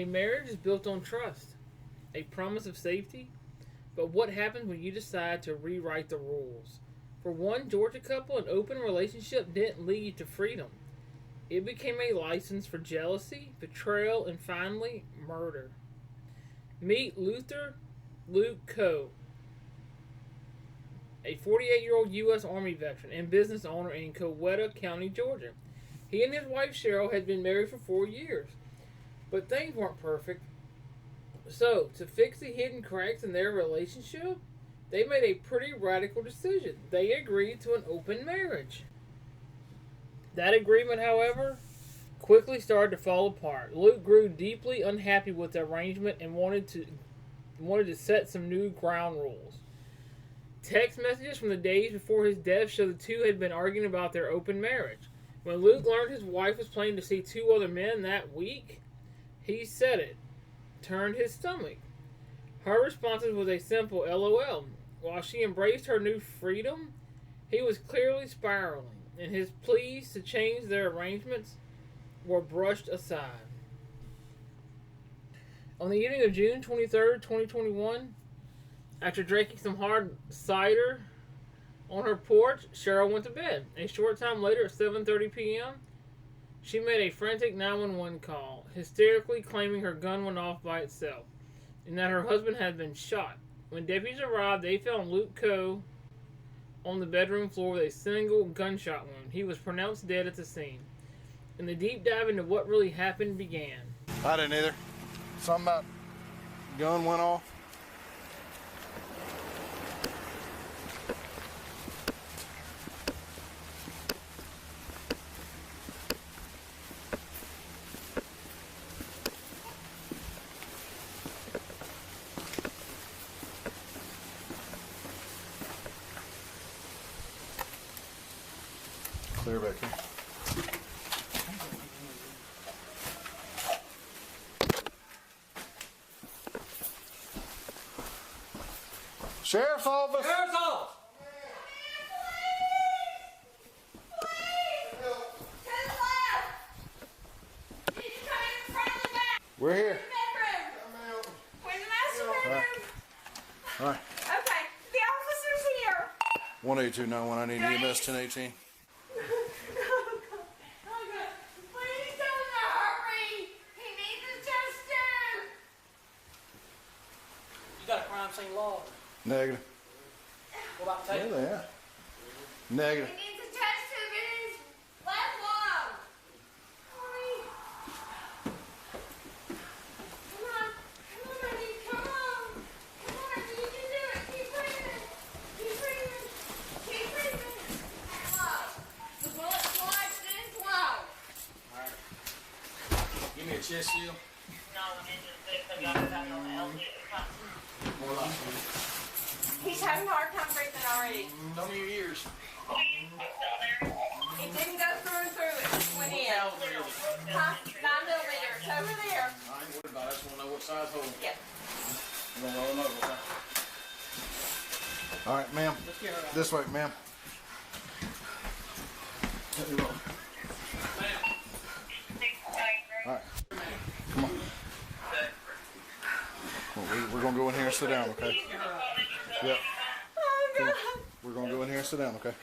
A marriage is built on trust, a promise of safety, but what happens when you decide to rewrite the rules? For one Georgia couple, an open relationship didn't lead to freedom. It became a license for jealousy, betrayal, and finally, murder. Meet Luke Coe, a 48-year-old U.S. Army veteran and business owner in Coweta County, Georgia. He and his wife Cheryl had been married for 4 years, but things weren't perfect. So, to fix the hidden cracks in their relationship, they made a pretty radical decision. They agreed to an open marriage. That agreement, however, quickly started to fall apart. Luke grew deeply unhappy with the arrangement and wanted to set some new ground rules. Text messages from the days before his death show the two had been arguing about their open marriage. When Luke learned his wife was planning to see 2 other men that week, he said it turned his stomach. Her response was a simple LOL. While she embraced her new freedom, he was clearly spiraling, and his pleas to change their arrangements were brushed aside. On the evening of June 23rd, 2021, after drinking some hard cider on her porch, Cheryl went to bed. A short time later, at 7:30 p.m., she made a frantic 911 call, hysterically claiming her gun went off by itself and that her husband had been shot. When deputies arrived, they found Luke Coe on the bedroom floor with a single gunshot wound. He was pronounced dead at the scene. And the deep dive into what really happened began. I didn't either. Something about gun went off. Clear back here. Sheriff's office! Sheriff's office! We're here. We're in the master bedroom. All right. Okay, the officer's here. 18291, I need EMS 1018. Please don't hurry. He needs adjusted. You got a crime scene log. Negative. What about Yeah, tape? they are. Negative. He needs adjusted in his left lung. Hurry. Come on, honey, come on. Come on, you can do it. Keep breathing. Keep breathing. Keep breathing. Slow. The bullet's lodged in his lung. Alright. Give me a chest seal. More like He's having a hard time breathing already. Tell me your ears. It didn't go through and through. It just went in. Caliber is it? Huh? 9 millimeters. Over there. I ain't worried about it. I just want to know what size hole. Yep. I'm going to roll over, okay? All right, ma'am. Let's get her out. This way, ma'am. Let me roll. Ma'am. All right. Come on. Well, we're going to go in here and sit down, okay? Yep. Oh, God. We're going to go in here and sit down, okay?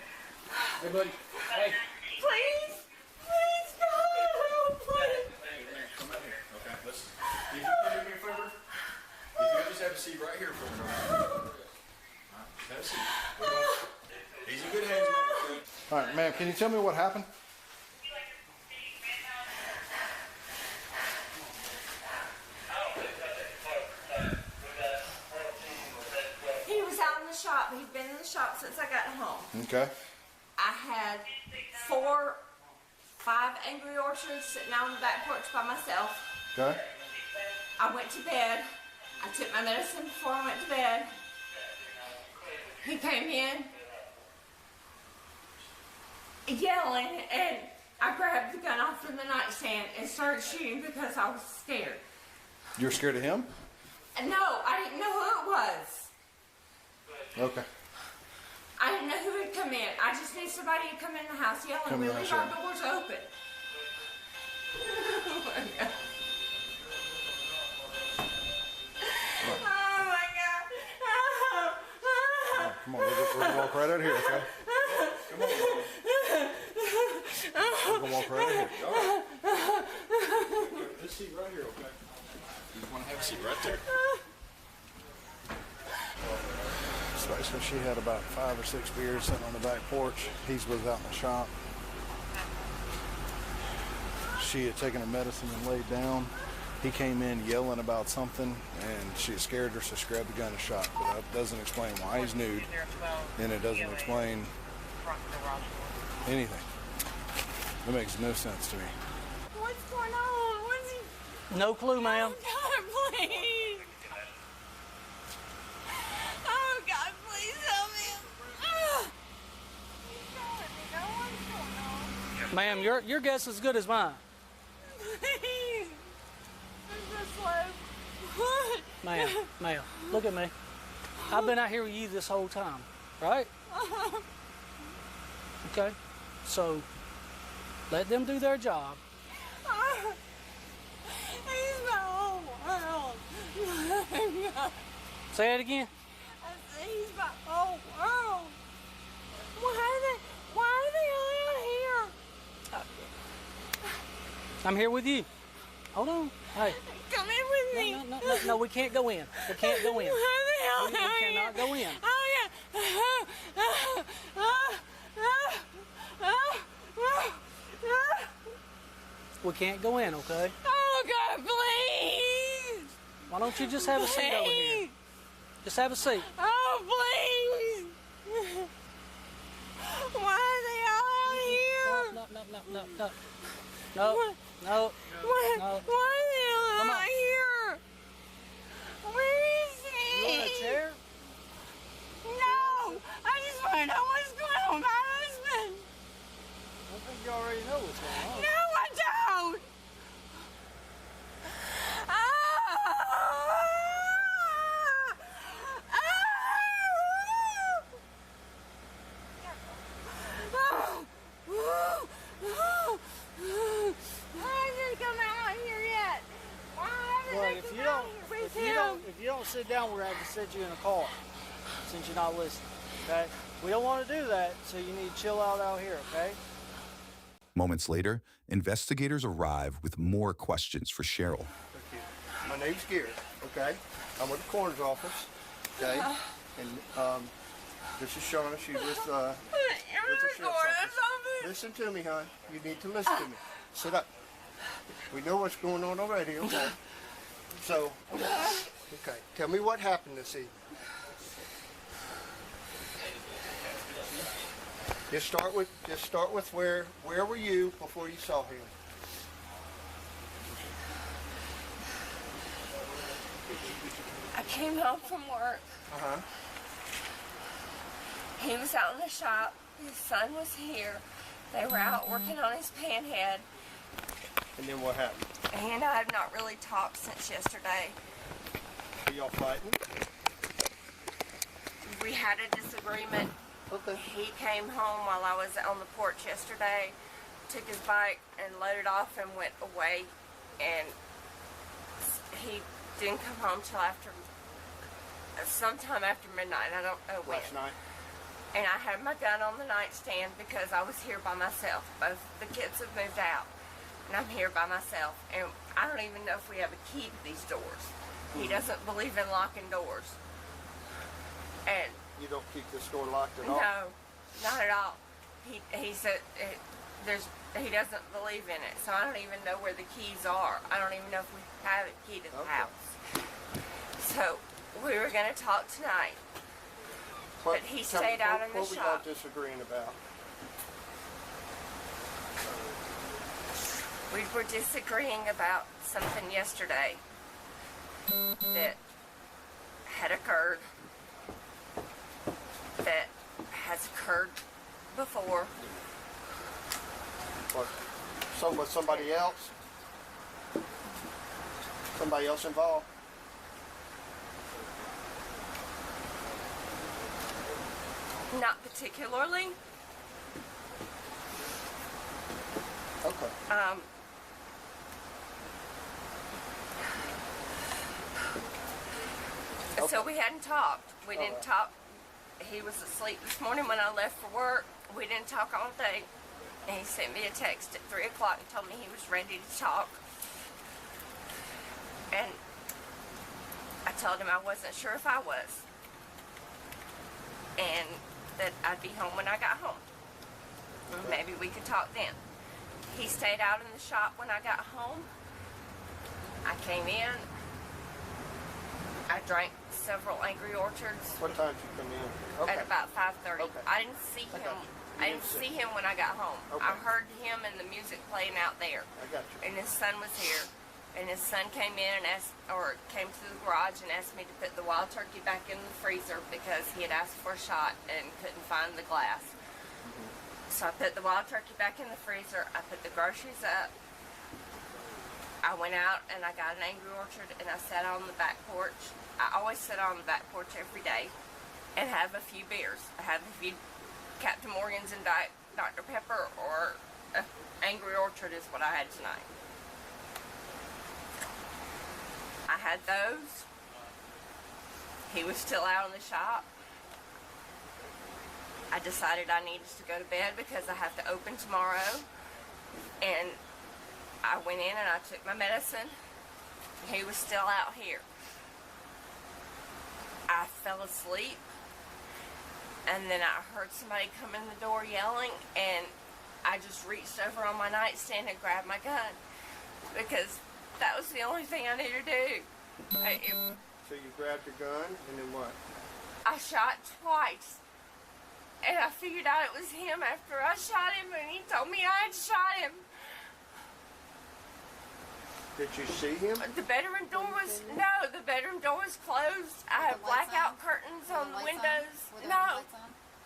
Hey, buddy. Hey. Please. Please, God. Please. Hey, man, come out here. Okay, listen. If you can do me a favor, if you just have a seat right here for me. Alright, just have a seat. He's in good hands, man. Okay? All right, ma'am, can you tell me what happened? He was out in the shop. He's been in the shop since I got home. Okay. I had 5 angry orchards sitting out on the back porch by myself. Okay. I went to bed. I took my medicine before I went to bed. He came in yelling, and I grabbed the gun off from the nightstand and started shooting because I was scared. You're scared of him? And no, I didn't know who it was. Okay. I didn't know who had come in. I just knew somebody had come in the house yelling Come in the really house hard, doors open. Oh my God. Come on, we're gonna walk right out here, okay? Come on, We're gonna walk right out here. all right. This seat right here, okay? You want to have a seat right there. So she had about 5 or 6 beers sitting on the back porch. He was out in the shop. She had taken her medicine and laid down. He came in yelling about something, and she scared her, so she grabbed the gun and shot. But that doesn't explain why he's nude, and it doesn't explain anything. That makes no sense to me. What's going on? What's he? No clue, ma'am. God, please. Oh, God, please help him. He's telling me no one's going on. Ma'am, your guess is as good as mine. Please. I'm so slow. Ma'am, look at me. I've been out here with you this whole time, right? Okay, so let them do their job. He's my whole world. Say it again. I said he's my whole world. Why are they all out here? I'm here with you. Hold on. Hey. Come in with me. No, we can't go in. We can't go in. Why the hell We are cannot you? go in. We can't go in, okay? Oh, God, please. Why don't you just have a seat over here? Please. Just have a seat. Oh, please. Why are they all out here? No. No. Why are they all Come on. out here? Where is You he? want a chair? No, I just want to know what's going on with my husband. I think you already know what's going on. No, I don't. Why hasn't he come out here yet? Why haven't Well, they if come you out don't, here with if you don't sit down, we're going to have to sit you in a car since you're not listening. Okay? We don't want to do that, so you need to chill out here. Okay? Moments later, investigators arrive with more questions for Cheryl. Okay. My name's Gary, okay? I'm with the coroner's office, okay? And this is Shauna. She's with the sheriff's office. Listen to me, hon. You need to listen to me. Sit up. We know what's going on already, okay? So, okay. Tell me what happened this evening. Just start with where were you before you saw him? I came home from work. Uh-huh. He was out in the shop. His son was here. They were out working on his panhead. And then what happened? He and I have not really talked since yesterday. Were y'all fighting? We had a disagreement. Okay. He came home while I was on the porch yesterday, took his bike and loaded off and went away. And he didn't come home till sometime after midnight. I don't know when. Last night? And I had my gun on the nightstand because I was here by myself. Both the kids have moved out, and I'm here by myself. And I don't even know if we have a key to these doors. He doesn't believe in locking doors. And You don't keep this door locked at all? no, not at all. He said he doesn't believe in it. So I don't even know where the keys are. I don't even know if we have a key to the Okay. house. So we were going to talk tonight. But he stayed out in the What were y'all shop. disagreeing about? We were disagreeing about something yesterday that had occurred, that has occurred before. What? So was somebody else? Somebody else involved? Not particularly. Okay. So we hadn't talked. We didn't Alright. talk he was asleep this morning when I left for work. We didn't talk all day. And he sent me a text at 3 o'clock and told me he was ready to talk. And I told him I wasn't sure if I was. And that I'd be home when I got home. Maybe we could talk then. He stayed out in the shop when I got home. I came in. I drank several Angry Orchards. What time did you come in? Okay. At about 5:30. Okay. I didn't see I him. got you. I didn't see him when I got home. Okay. I heard him and the music playing out there. I got you. And his son was here. And his son came in and came to the garage and asked me to put the wild turkey back in the freezer because he had asked for a shot and couldn't find the glass. So I put the wild turkey back in the freezer. I put the groceries up. I went out and I got an Angry Orchard and I sat on the back porch. I always sit on the back porch every day and have a few beers. I have a few Captain Morgan's and Dr. Pepper, or Angry Orchard is what I had tonight. I had those. He was still out in the shop. I decided I needed to go to bed because I have to open tomorrow. And I went in and I took my medicine. He was still out here. I fell asleep. And then I heard somebody come in the door yelling, and I just reached over on my nightstand and grabbed my gun because that was the only thing I needed to do. So you grabbed your gun, and then what? I shot twice. And I figured out it was him after I shot him, and he told me I had shot him. Did you see him? The bedroom door was, no, the bedroom door was closed. I have blackout curtains on the windows. No,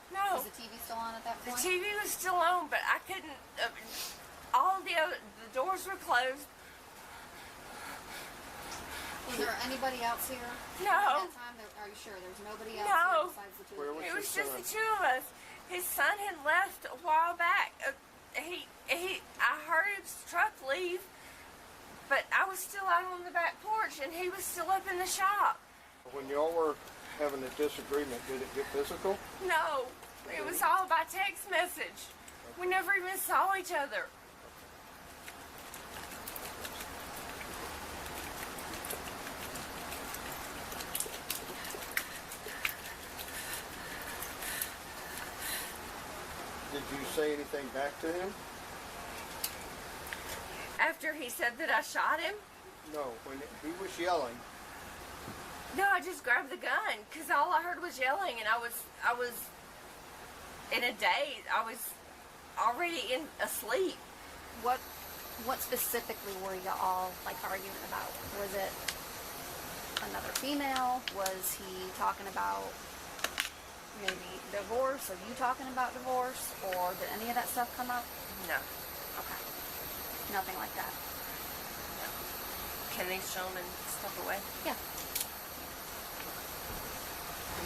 no. Was the TV still on at that The point? TV was still on, but I couldn't, all the doors were closed. Was there anybody else here? No. At that time, are you sure there's nobody else No. here besides the two Where of was you? It was your just son? the two of us. His son had left a while back. I heard his truck leave, but I was still out on the back porch, and he was still up in the shop. When y'all were having a disagreement, did it get physical? No, it was all by text message. We never even saw each other. Did you say anything back to him? After he said that I shot him, No, when he was yelling. no, I just grabbed the gun because all I heard was yelling, and I was in a daze. I was already asleep. What specifically were you all like arguing about? Was it another female? Was he talking about maybe divorce? Are you talking about divorce? Or did any of that stuff come up? No. Okay. Nothing like that. Can these gentlemen step away? Yeah.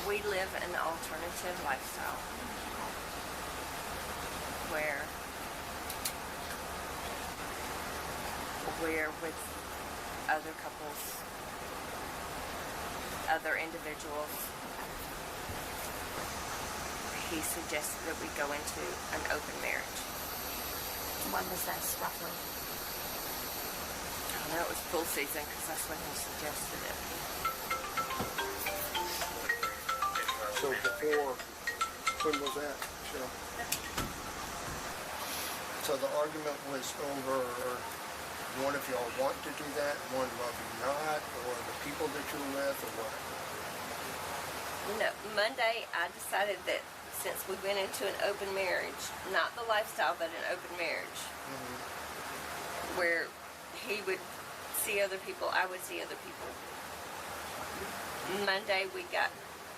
We live an alternative lifestyle where we're with other couples, other individuals. He suggested that we go into an open marriage. When was this, roughly? I know it was pool season because that's when he suggested it. So before, when was that? Sure. So the argument was over one of y'all want to do that, one of you not, or the people that you're with, or what? No, Monday I decided that since we went into an open marriage, not the lifestyle, but an open marriage, where he would see other people, I would see other people. Monday we got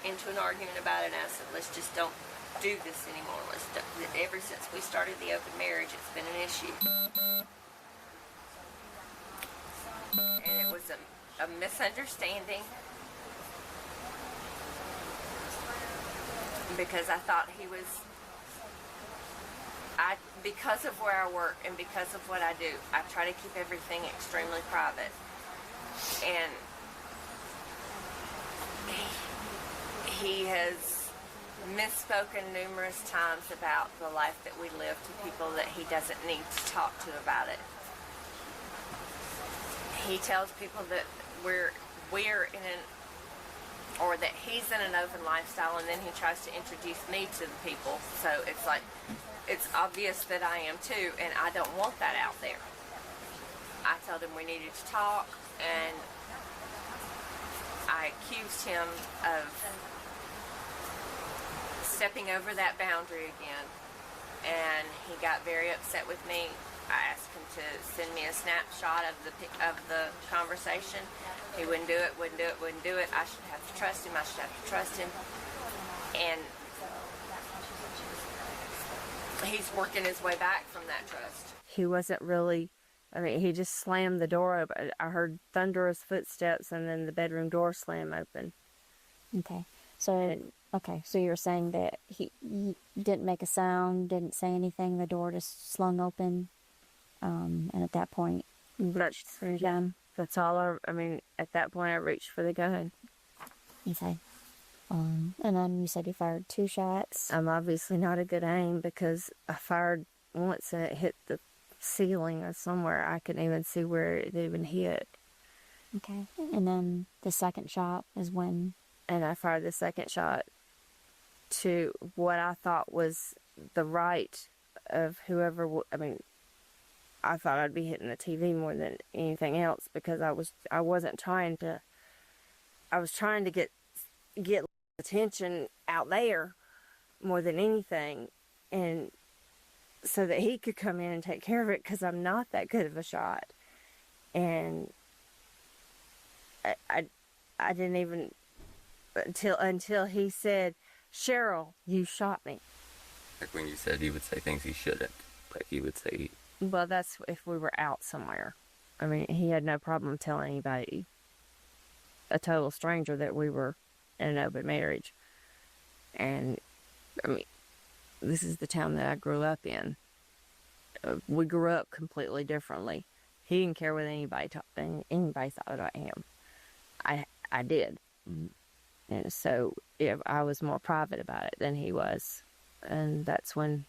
into an argument about it, and I said, let's just don't do this anymore. Ever since we started the open marriage, it's been an issue. And it was a misunderstanding because I thought he was, because of where I work and because of what I do, I try to keep everything extremely private. And he has misspoken numerous times about the life that we live to people that he doesn't need to talk to about it. He tells people that we're in an, or that he's in an open lifestyle, and then he tries to introduce me to the people. So it's like, it's obvious that I am too, and I don't want that out there. I told him we needed to talk, and I accused him of stepping over that boundary again, and he got very upset with me. I asked him to send me a snapshot of the conversation. He wouldn't do it. I should have to trust him. And he's working his way back from that trust. He wasn't really, I mean, he just slammed the door open. I heard thunderous footsteps, and then the bedroom door slam open. Okay. So you're saying that he didn't make a sound, didn't say anything, the door just slung open, and at that point, you reached for your gun? That's all I mean, at that point I reached for the gun. Okay. And then you said you fired 2 shots. I'm obviously not a good aim because I fired once and it hit the ceiling or somewhere. I couldn't even see where it even hit. Okay. And then the second shot is when? And I fired the second shot to what I thought was the right of whoever, I thought I'd be hitting the TV more than anything else because I was trying to get attention out there more than anything, and so that he could come in and take care of it because I'm not that good of a shot. And I didn't even until he said, "Cheryl, you shot me." Like when you said he would say things he shouldn't. Like he would say... Well, that's if we were out somewhere. I mean, he had no problem telling anybody, a total stranger, that we were in an open marriage. And, I mean, this is the town that I grew up in. We grew up completely differently. He didn't care what anybody thought about him. I did. And so I was more private about it than he was. And that's when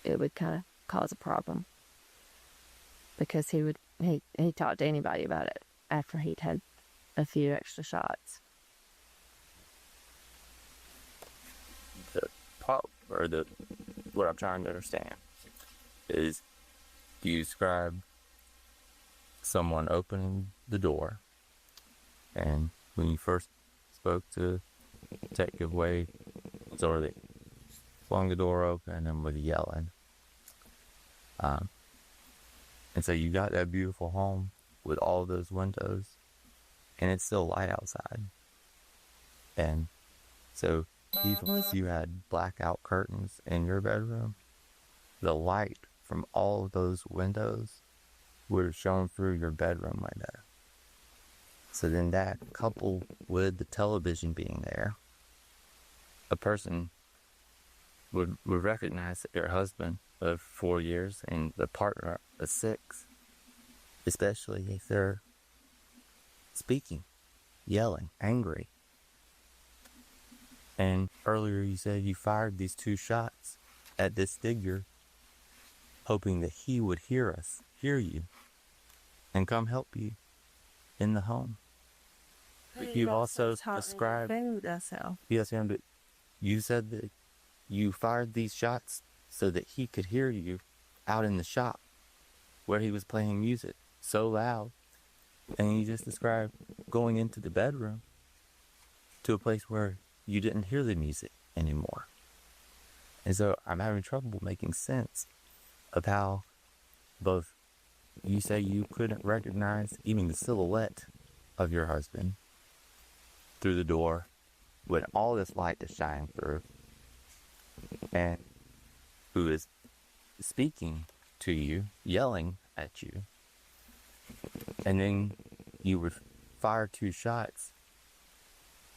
it would kind of cause a problem. Because he talked to anybody about it after he'd had a few extra shots. What I'm trying to understand is you describe someone opening the door, and when you first spoke to Detective Wade, so they flung the door open and was yelling. And so you got that beautiful home with all those windows, and it's still light outside. And so even if you had blackout curtains in your bedroom, the light from all of those windows would have shone through your bedroom window. So then that, coupled with the television being there, a person would recognize that their husband of 4 years and the partner of 6, especially if they're speaking, yelling, angry. And earlier you said you fired these 2 shots at this figure, hoping that he would hear you, and come help you in the home. But you've also described... Yes, but you said that you fired these shots so that he could hear you out in the shop where he was playing music so loud. And you just described going into the bedroom to a place where you didn't hear the music anymore. And so I'm having trouble making sense of how both you say you couldn't recognize even the silhouette of your husband through the door when all this light is shining through, and who is speaking to you, yelling at you, and then you would fire 2 shots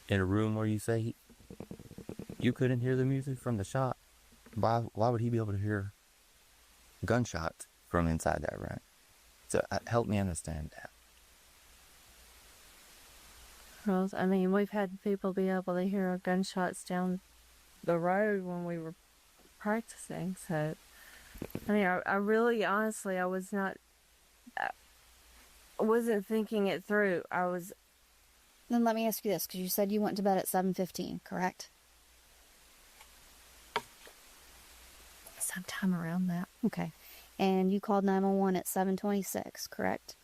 in a room where you say you couldn't hear the music from the shop. Why would he be able to hear gunshots from inside that room? So help me understand that. Well, I mean, we've had people be able to hear our gunshots down the road when we were practicing. So, I mean, I really, honestly, I wasn't thinking it through. Then let me ask you this, because you said you went to bed at 7:15, correct? Sometime around that. Okay. And you called 911 at 7:26, correct?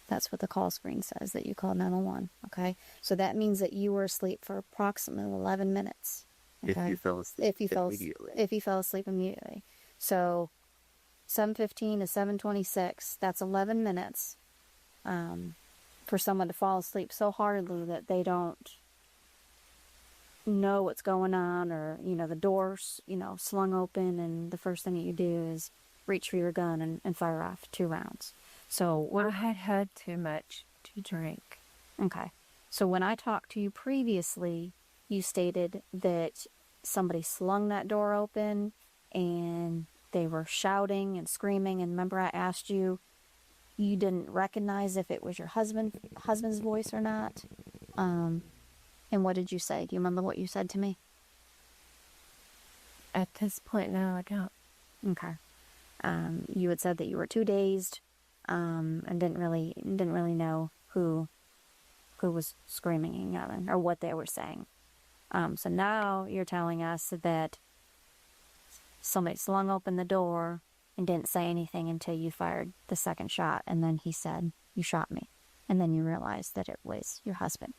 That's what the call screen says, that you called 911, okay? So that means that you were asleep for approximately 11 minutes. Okay? If you fell asleep immediately. If you fell asleep immediately. So 7:15 to 7:26, that's 11 minutes for someone to fall asleep so hardly that they don't know what's going on, or, the door's, slung open, and the first thing that you do is reach for your gun and fire off 2 rounds. So I had had too much to drink. Okay. So when I talked to you previously, you stated that somebody slung that door open and they were shouting and screaming. And remember, I asked you, you didn't recognize if it was your husband's voice or not. And what did you say? Do you remember what you said to me? At this point, no, I don't. Okay. You had said that you were too dazed, and didn't really know who was screaming and yelling, or what they were saying. So now you're telling us that somebody slung open the door and didn't say anything until you fired the second shot, and then he said, "You shot me," and then you realized that it was your husband.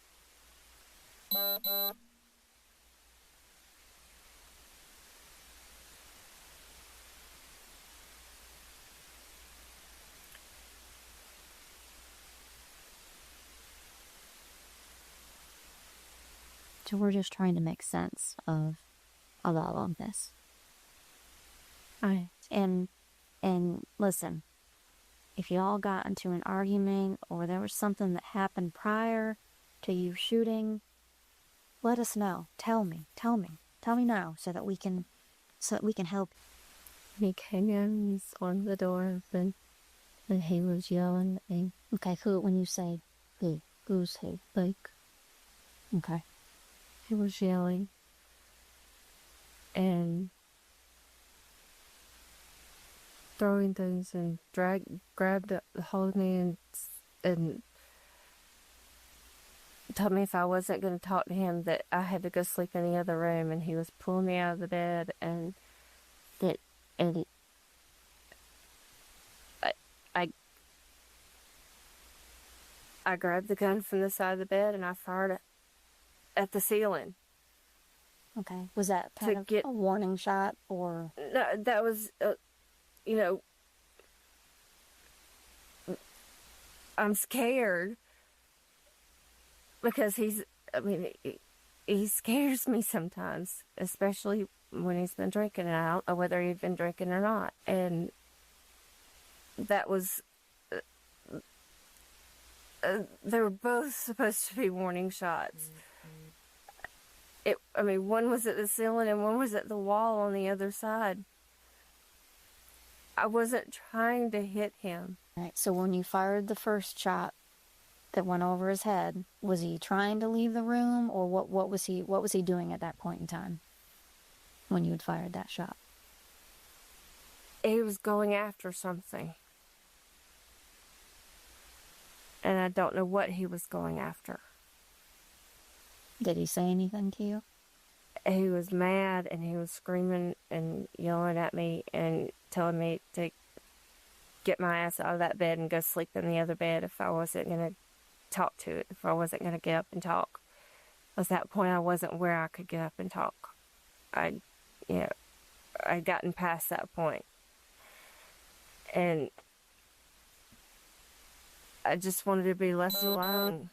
So we're just trying to make sense of all of this. Right. And listen, if you all got into an argument or there was something that happened prior to you shooting, let us know. Tell me now so that we can help. He came in, he swung the door open, and he was yelling at me. Okay, when you say who's who? Like, Okay. he was yelling and throwing things and grabbed the whole of me and told me if I wasn't going to talk to him that I had to go sleep in the other room, and he was pulling me out of the bed, and I grabbed the gun from the side of the bed and I fired it at the ceiling. Okay. Was that kind of a warning shot, or? No, that was, I'm scared because he scares me sometimes, especially when he's been drinking, and I don't know whether he'd been drinking or not. And that was, they were both supposed to be warning shots. One was at the ceiling and one was at the wall on the other side. I wasn't trying to hit him. Right. So when you fired the first shot that went over his head, was he trying to leave the room, or what was he doing at that point in time when you had fired that shot? He was going after something. And I don't know what he was going after. Did he say anything to you? He was mad, and he was screaming and yelling at me and telling me to get my ass out of that bed and go sleep in the other bed if I wasn't going to talk to it, if I wasn't going to get up and talk. At that point, I wasn't where I could get up and talk. I'd gotten past that point. And I just wanted to be left alone,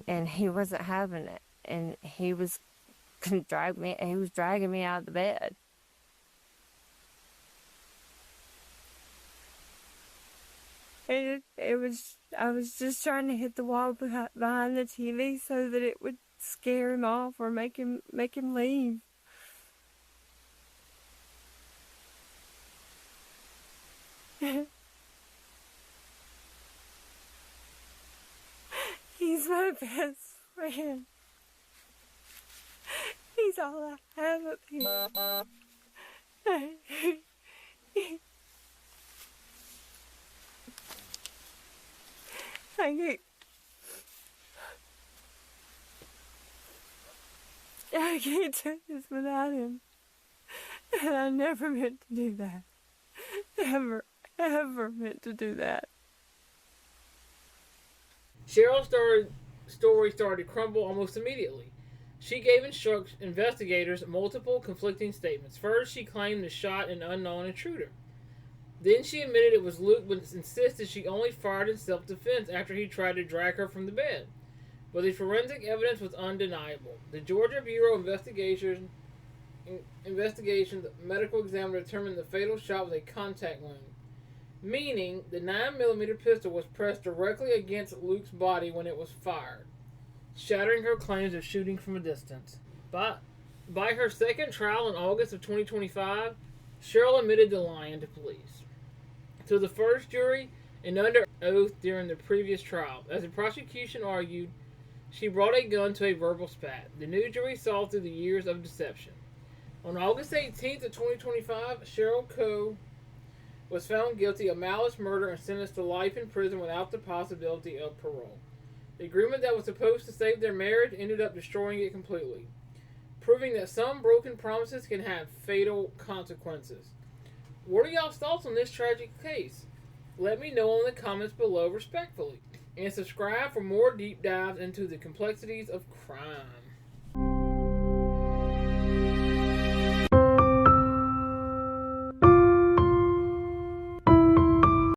and he wasn't having it, and he was dragging me out of the bed. And I was just trying to hit the wall behind the TV so that it would scare him off or make him leave. He's my best friend. He's all I have up here. I can't do this without him. And I never meant to do that. Never, ever meant to do that. Cheryl's story started to crumble almost immediately. She gave investigators multiple conflicting statements. First, she claimed to shot an unknown intruder. Then she admitted it was Luke, but insisted she only fired in self-defense after he tried to drag her from the bed. But the forensic evidence was undeniable. The Georgia Bureau of Investigation, the medical examiner determined the fatal shot was a contact wound, meaning the 9mm pistol was pressed directly against Luke's body when it was fired, shattering her claims of shooting from a distance. By her second trial in August of 2025, Cheryl admitted to lying to police, to the first jury, and under oath during the previous trial. As the prosecution argued, she brought a gun to a verbal spat. The new jury saw through the years of deception. On August 18th of 2025, Cheryl Coe was found guilty of malice murder and sentenced to life in prison without the possibility of parole. The agreement that was supposed to save their marriage ended up destroying it completely, proving that some broken promises can have fatal consequences. What are y'all's thoughts on this tragic case? Let me know in the comments below respectfully. And subscribe for more deep dives into the complexities of crime.